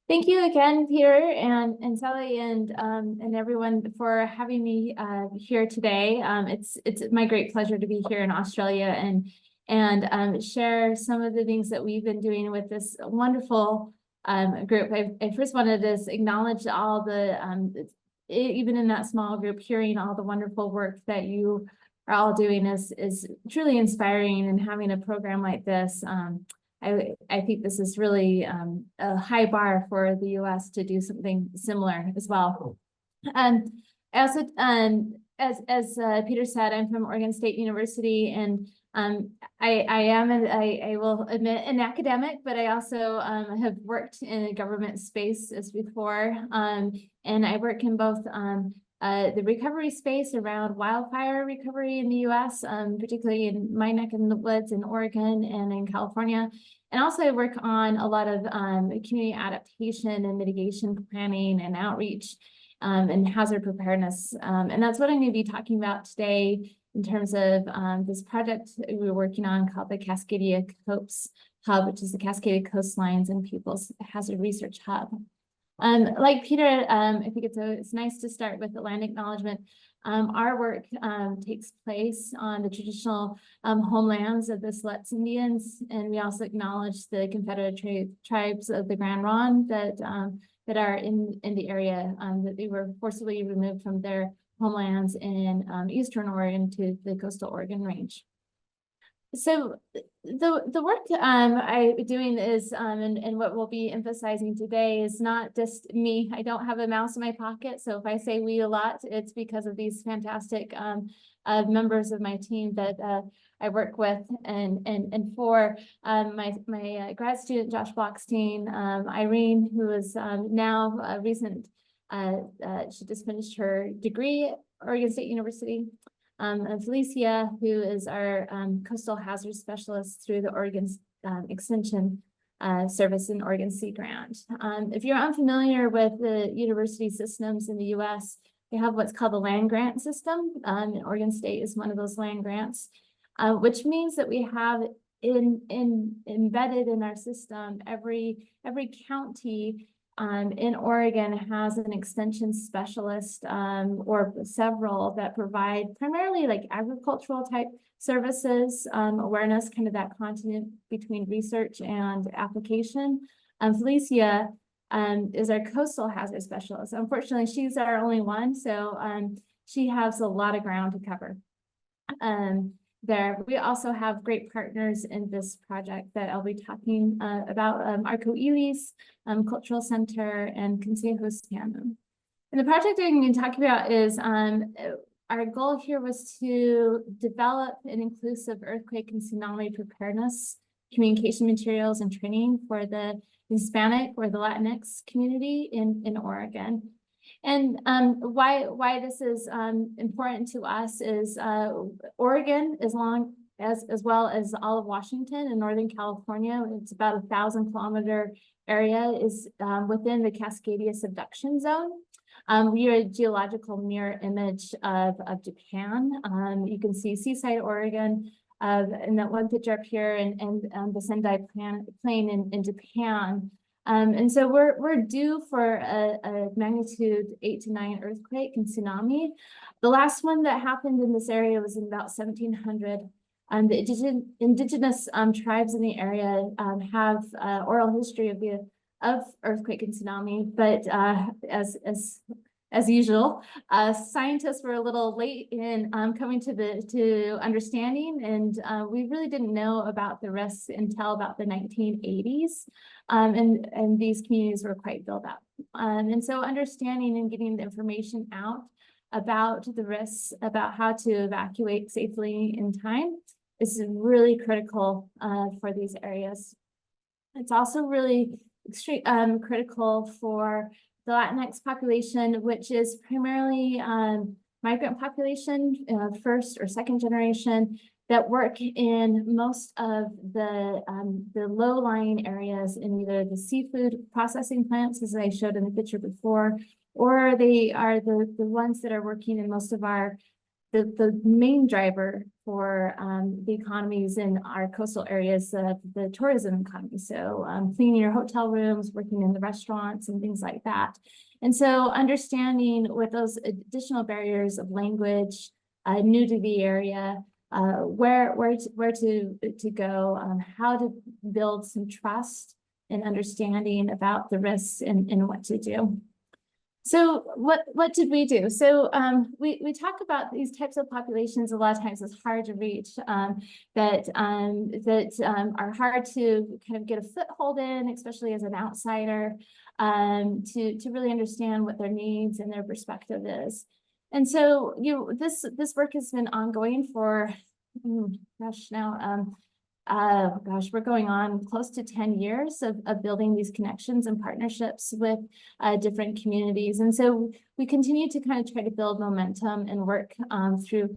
Thank you again, Peter and Sally and everyone for having me here today. It's my great pleasure to be here in Australia and share some of the things that we've been doing with this wonderful group. I first wanted to acknowledge all the even in that small group, hearing all the wonderful work that you are all doing is truly inspiring, and having a program like this. I think this is really a high bar for the U.S. to do something similar as well. I also, as Peter said, I'm from Oregon State University, and I will admit, an academic, but I also have worked in a government space as before, and I work in both the recovery space around wildfire recovery in the U.S., particularly in my neck of the woods in Oregon and in California. And also I work on a lot of community adaptation and mitigation planning and outreach and hazard preparedness. And that's what I'm going to be talking about today in terms of this project we're working on called the Cascadia COPES Hub, which is the Cascadia Coastlines and People's Hazard Research Hub. Like Peter, I think it's nice to start with the land acknowledgement. Our work takes place on the traditional homelands of the Siletz Indians, and we also acknowledge the Confederate tribes of the Grand Ronde that are in the area, that they were forcibly removed from their homelands in eastern Oregon to the coastal Oregon range. So the work I'm doing is, and what we'll be emphasizing today is not just me. I don't have a mouse in my pocket, so if I say we a lot, it's because of these fantastic members of my team that I work with, and for my grad student Josh Blockstein, Irene, who is now a recent, she just finished her degree at Oregon State University. And Felicia, who is our coastal hazard specialist through the Oregon Extension Service and Oregon Sea Grant. If you're unfamiliar with the university systems in the U.S., they have what's called the land grant system, and Oregon State is one of those land grants, which means that we have embedded in our system every county in Oregon has an extension specialist or several that provide primarily like agricultural type services, awareness, kind of that continent between research and application. Felicia is our coastal hazard specialist. Unfortunately, she's our only one, so she has a lot of ground to cover. There, we also have great partners in this project that I'll be talking about, Arco Ilis, Cultural Center, and Consejos Tandem. And the project I'm going to talk about is, our goal here was to develop an inclusive earthquake and tsunami preparedness, communication materials, and training for the Hispanic or the Latinx community in Oregon. And why this is important to us is Oregon, as well as all of Washington and Northern California, it's about 1,000-kilometer area, is within the Cascadia subduction zone. We are a geological mirror image of Japan. You can see Seaside, Oregon, in that one picture up here, and the Sendai Plain in Japan. And so we're due for a magnitude 8 to 9 earthquake and tsunami. The last one that happened in this area was in about 1700. The indigenous tribes in the area have oral history of earthquake and tsunami, but as usual, scientists were a little late in coming to understanding, and we really didn't know about the risks until about the 1980s, and these communities were quite built up. And so understanding and getting the information out about the risks, about how to evacuate safely in time, is really critical for these areas. It's also really critical for the Latinx population, which is primarily migrant population, first or second generation, that work in most of the low-lying areas in either the seafood processing plants, as I showed in the picture before, or they are the ones that are working in most of our the main driver for the economies in our coastal areas, the tourism economy. So cleaning your hotel rooms, working in the restaurants and things like that. And so understanding what those additional barriers of language, new to the area, where to go, how to build some trust and understanding about the risks and what to do. So what did we do? So we talk about these types of populations a lot of times it's hard to reach, that are hard to kind of get a foothold in, especially as an outsider, to really understand what their needs and their perspective is. And so this work has been ongoing for we're going on close to 10 years of building these connections and partnerships with different communities. And so we continue to kind of try to build momentum and work through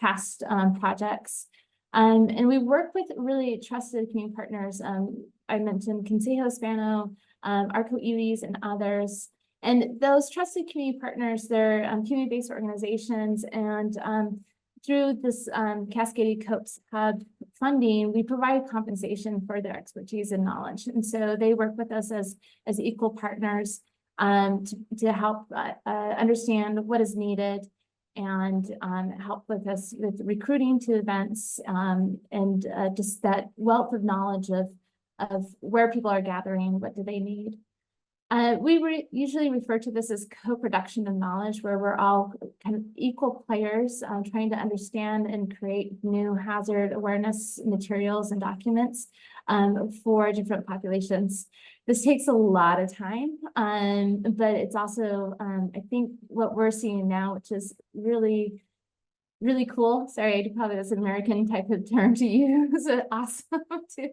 past projects. And we work with really trusted community partners. I mentioned Consejo Hispano, Utilises, and others. And those trusted community partners, they're community-based organizations, and through this Cascadia COPES Hub funding, we provide compensation for their expertise and knowledge. And so they work with us as equal partners to help understand what is needed and help with us with recruiting to events and just that wealth of knowledge of where people are gathering, what do they need. We usually refer to this as co-production of knowledge, where we're all kind of equal players trying to understand and create new hazard awareness materials and documents for different populations. This takes a lot of time, but it's also, I think, what we're seeing now, which is really cool. Sorry, probably that's an American type of term to use. Awesome too.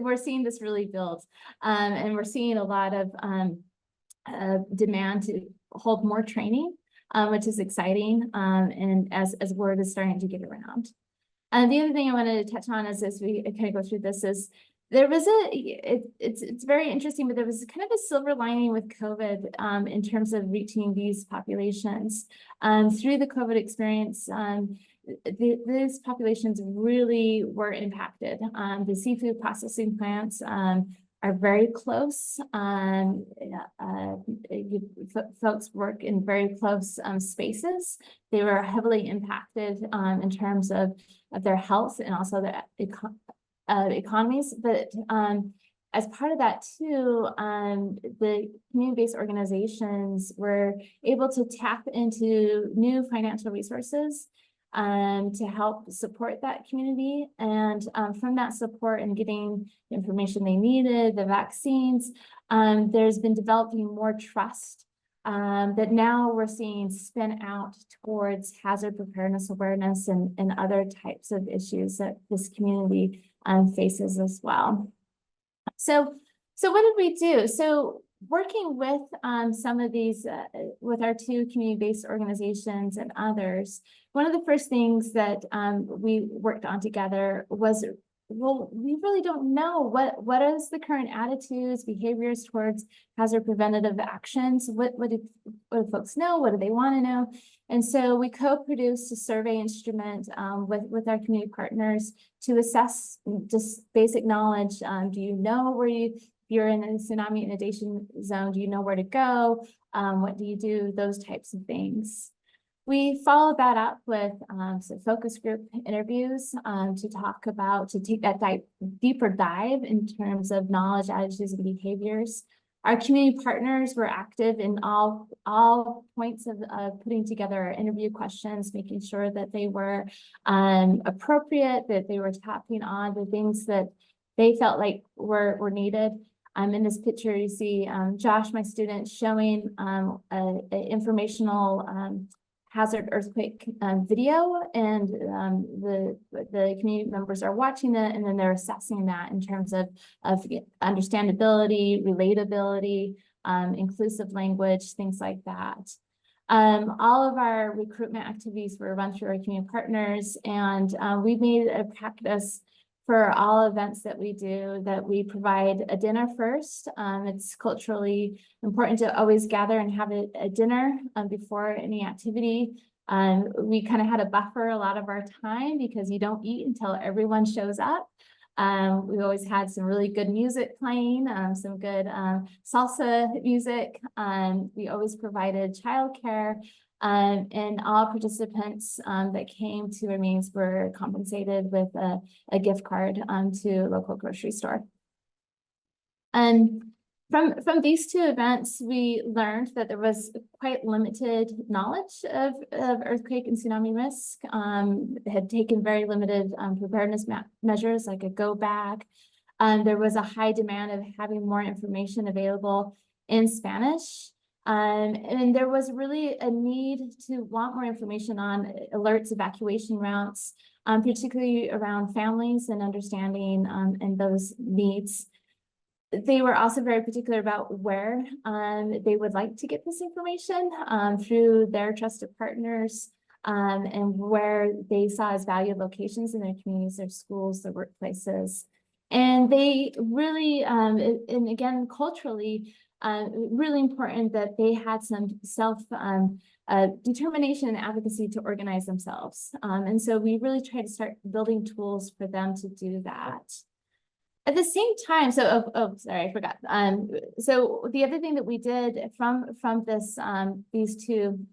We're seeing this really build, and we're seeing a lot of demand to hold more training, which is exciting. And as word is starting to get around. And the other thing I wanted to touch on is, as we kind of go through this, is there was it's very interesting, but there was kind of a silver lining with COVID in terms of reaching these populations. Through the COVID experience, these populations really were impacted. The seafood processing plants are very close. Folks work in very close spaces. They were heavily impacted in terms of their health and also their economies, but as part of that too, the community-based organizations were able to tap into new financial resources to help support that community. And from that support and getting the information they needed, the vaccines, there's been developing more trust that now we're seeing spin out towards hazard preparedness awareness and other types of issues that this community faces as well. So what did we do? So working with some of these, with our two community-based organizations and others, one of the first things that we worked on together was, well, we really don't know what is the current attitudes, behaviors towards hazard preventative actions. What do folks know? What do they want to know? And so we co-produced a survey instrument with our community partners to assess just basic knowledge. Do you know where if you're in a tsunami inundation zone, do you know where to go? What do you do? Those types of things. We followed that up with some focus group interviews to take that deeper dive in terms of knowledge, attitudes, and behaviors. Our community partners were active in all points of putting together interview questions, making sure that they were appropriate, that they were tapping on the things that they felt like were needed. In this picture, you see Josh, my student, showing an informational hazard earthquake video, and the community members are watching it, and then they're assessing that in terms of understandability, relatability, inclusive language, things like that. All of our recruitment activities were run through our community partners, and we made a practice for all events that we do that we provide a dinner first. It's culturally important to always gather and have a dinner before any activity. We kind of had to buffer a lot of our time because you don't eat until everyone shows up. We always had some really good music playing, some good salsa music. We always provided childcare, and all participants that came to our meetings were compensated with a gift card to a local grocery store. From these two events, we learned that there was quite limited knowledge of earthquake and tsunami risk. Had taken very limited preparedness measures like a go bag. There was a high demand of having more information available in Spanish. And there was really a need to want more information on alerts, evacuation routes, particularly around families and understanding and those needs. They were also very particular about where they would like to get this information through their trusted partners, and where they saw as valued locations in their communities, their schools, their workplaces. And they really, and again, culturally, really important that they had some determination and advocacy to organize themselves. And so we really tried to start building tools for them to do that. At the same time, sorry, I forgot. So the other thing that we did from this these two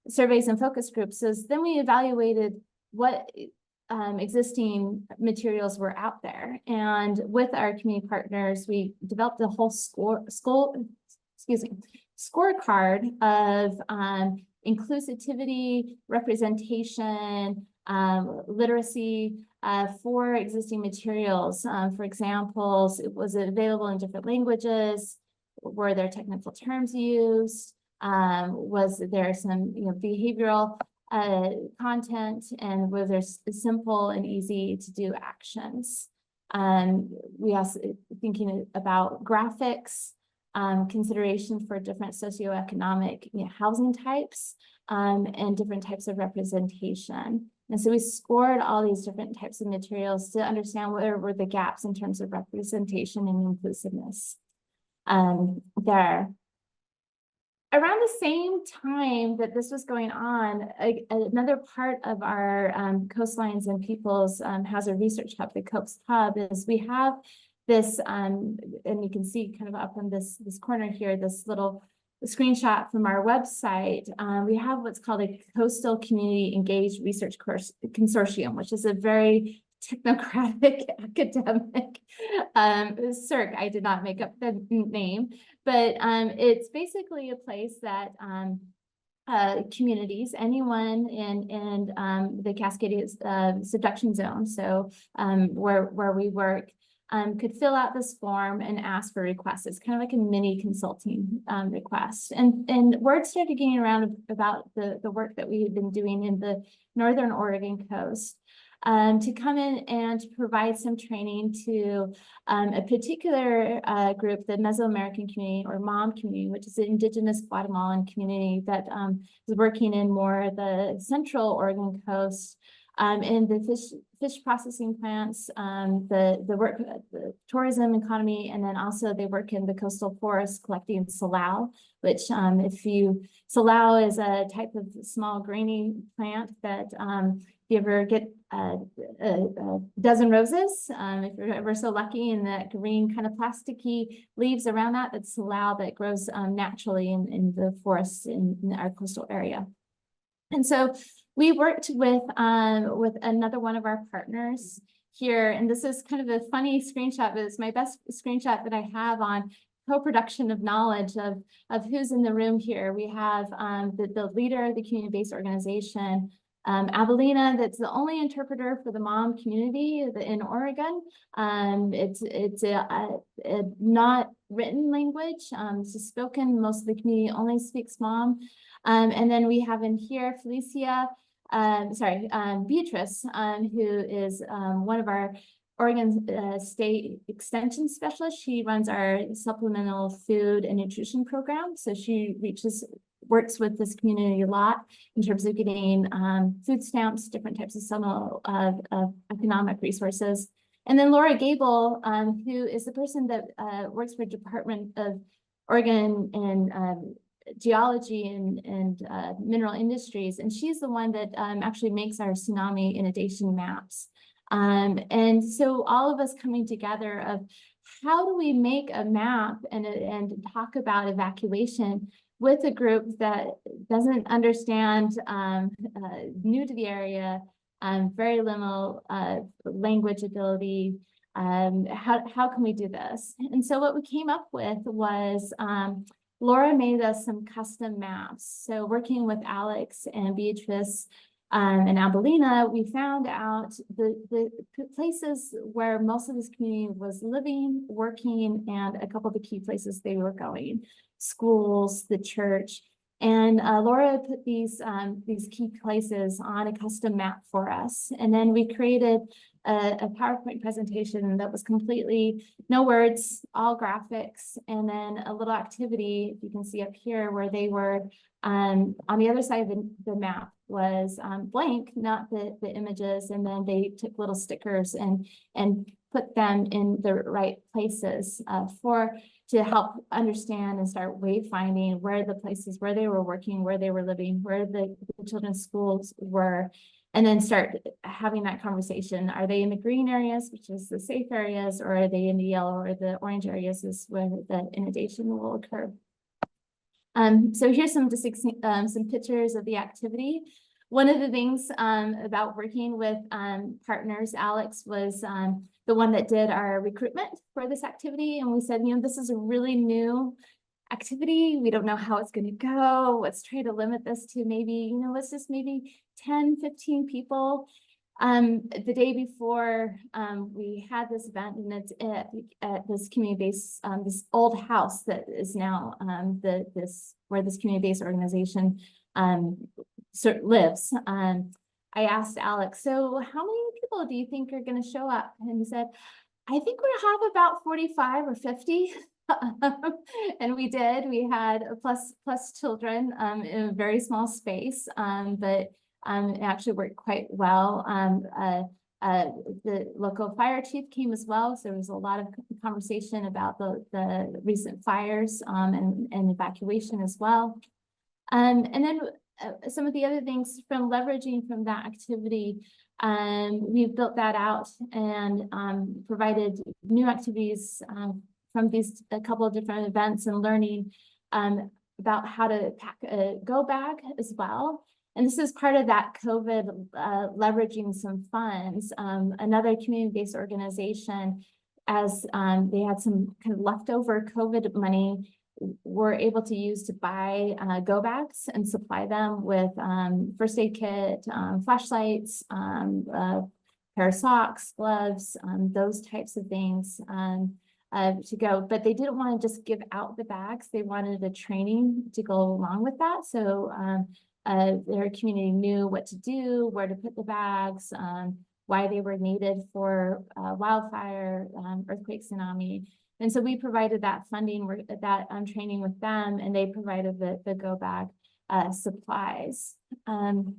surveys and focus groups is then we evaluated what existing materials were out there, and with our community partners, we developed a whole scorecard of inclusivity, representation, literacy. For existing materials. For example, was it available in different languages? Were there technical terms used? Was there some behavioral content, and was there simple and easy to do actions? We also thinking about graphics, consideration for different socioeconomic housing types, and different types of representation. And so we scored all these different types of materials to understand where were the gaps in terms of representation and inclusiveness there. Around the same time that this was going on, another part of our Coastlines and People's Hazard Research Hub, the COPES Hub, is we have this, and you can see kind of up on this corner here, this little screenshot from our website. We have what's called a Coastal Community Engaged Research Consortium, which is a very technocratic academic CERC. I did not make up the name, but it's basically a place that communities, anyone in the Cascadia subduction zone, so where we work, could fill out this form and ask for requests. It's kind of like a mini consulting request. And word started getting around about the work that we had been doing in the Northern Oregon coast to come in and provide some training to a particular group, the Mesoamerican community or MOM community, which is an indigenous Guatemalan community that is working in more the Central Oregon coast. In the fish processing plants, the work, the tourism economy, and then also they work in the coastal forest collecting salao, which salao is a type of small grainy plant that if you ever get a dozen roses, if you're ever so lucky, and that green kind of plasticky leaves around that, that's salao that grows naturally in the forests in our coastal area. And so we worked with another one of our partners here, and this is kind of a funny screenshot, but it's my best screenshot that I have on co-production of knowledge of who's in the room here. We have the leader of the community-based organization, Avelina, that's the only interpreter for the MOM community in Oregon. It's a not written language, it's spoken. Most of the community only speaks MOM. And then we have in here Beatrice, who is one of our Oregon State Extension Specialists. She runs our supplemental food and nutrition program. So she works with this community a lot in terms of getting food stamps, different types of supplemental economic resources. And then Laura Gable, who is the person that works for Department of Oregon and geology and mineral industries, and she's the one that actually makes our tsunami inundation maps. And so all of us coming together of how do we make a map and talk about evacuation with a group that doesn't understand, new to the area, very little language ability. How can we do this? And so what we came up with was Laura made us some custom maps. So working with Alex and Beatrice and Abelina, we found out the places where most of this community was living, working, and a couple of the key places they were going, schools, the church. And Laura put these key places on a custom map for us. And then we created a PowerPoint presentation that was completely no words, all graphics, and then a little activity you can see up here where they were on the other side of the map was blank, not the images, and then they took little stickers and put them in the right places to help understand and start wayfinding where the places where they were working, where they were living, where the children's schools were, and then start having that conversation. Are they in the green areas, which is the safe areas, or are they in the yellow or the orange areas is where the inundation will occur? So here's some pictures of the activity. One of the things about working with partners, Alex was the one that did our recruitment for this activity. And we said, this is a really new activity. We don't know how it's going to go. Let's try to limit this to maybe, let's just maybe 10, 15 people. The day before we had this event, and it's at this community-based, this old house that is now where this community-based organization lives. I asked Alex, so how many people do you think are going to show up? And he said, I think we have about 45 or 50. And we did. We had plus children in a very small space, but it actually worked quite well. The local fire chief came as well, so there was a lot of conversation about the recent fires and evacuation as well. And then some of the other things from leveraging from that activity, we've built that out and provided new activities from a couple of different events and learning about how to pack a go bag as well. And this is part of that COVID leveraging some funds. Another community-based organization, as they had some kind of leftover COVID money, were able to use to buy go bags and supply them with first aid kit, flashlights, pair of socks, gloves, those types of things to go. But they didn't want to just give out the bags. They wanted a training to go along with that. So their community knew what to do, where to put the bags, why they were needed for wildfire, earthquake, tsunami. And so we provided that funding, that training with them, and they provided the go bag supplies. And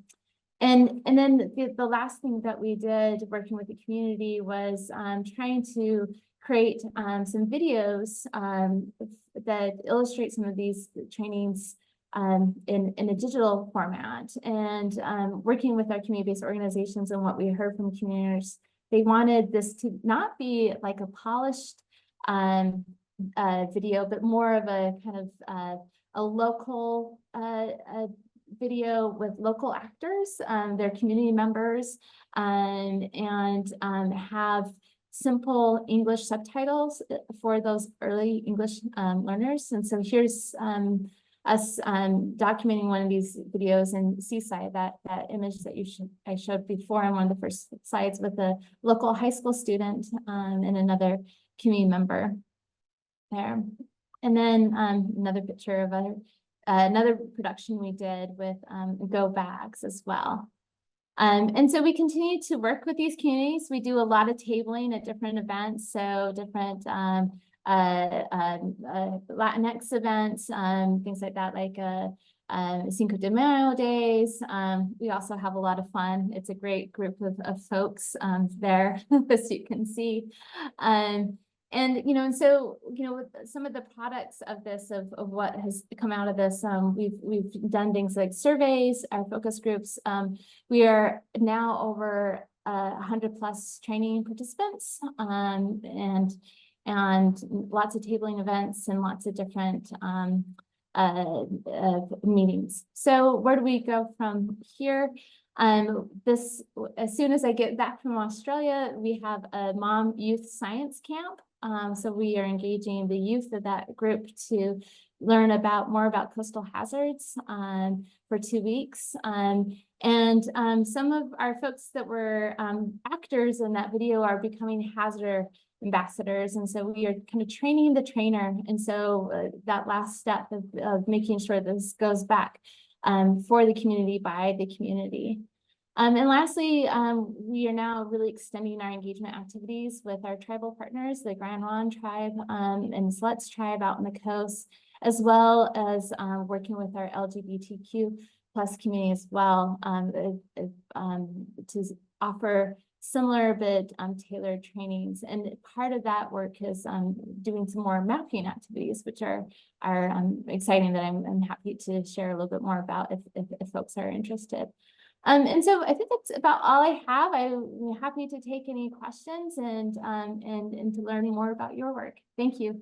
then the last thing that we did working with the community was trying to create some videos that illustrate some of these trainings in a digital format, and working with our community-based organizations. And what we heard from communities, they wanted this to not be like a polished video, but more of a kind of a local video with local actors, their community members, and have simple English subtitles for those early English learners. And so here's us documenting one of these videos in Seaside, that image that I showed before on one of the first slides, with a local high school student and another community member there. And then another picture of another production we did with go bags as well. And so we continue to work with these communities. We do a lot of tabling at different events, so different Latinx events, things like that, like Cinco de Mayo days. We also have a lot of fun. It's a great group of folks there, as you can see. And, and so, with some of the products of this, of what has come out of this, we've done things like surveys, our focus groups. We are now over 100+ training participants, and lots of tabling events and lots of different meetings. So where do we go from here? As soon as I get back from Australia, we have a mom youth science camp. So we are engaging the youth of that group to learn more about coastal hazards for 2 weeks. And some of our folks that were actors in that video are becoming hazard ambassadors. And so we are kind of training the trainer. And so that last step of making sure this goes back for the community, by the community. And lastly, we are now really extending our engagement activities with our tribal partners, the Grand Ronde tribe and Sluts tribe out on the coast, as well as working with our LGBTQ+ community as well, to offer similar but tailored trainings. And part of that work is doing some more mapping activities, which are exciting, that I'm happy to share a little bit more about if folks are interested. And so I think that's about all I have. I'm happy to take any questions and to learn more about your work. Thank you.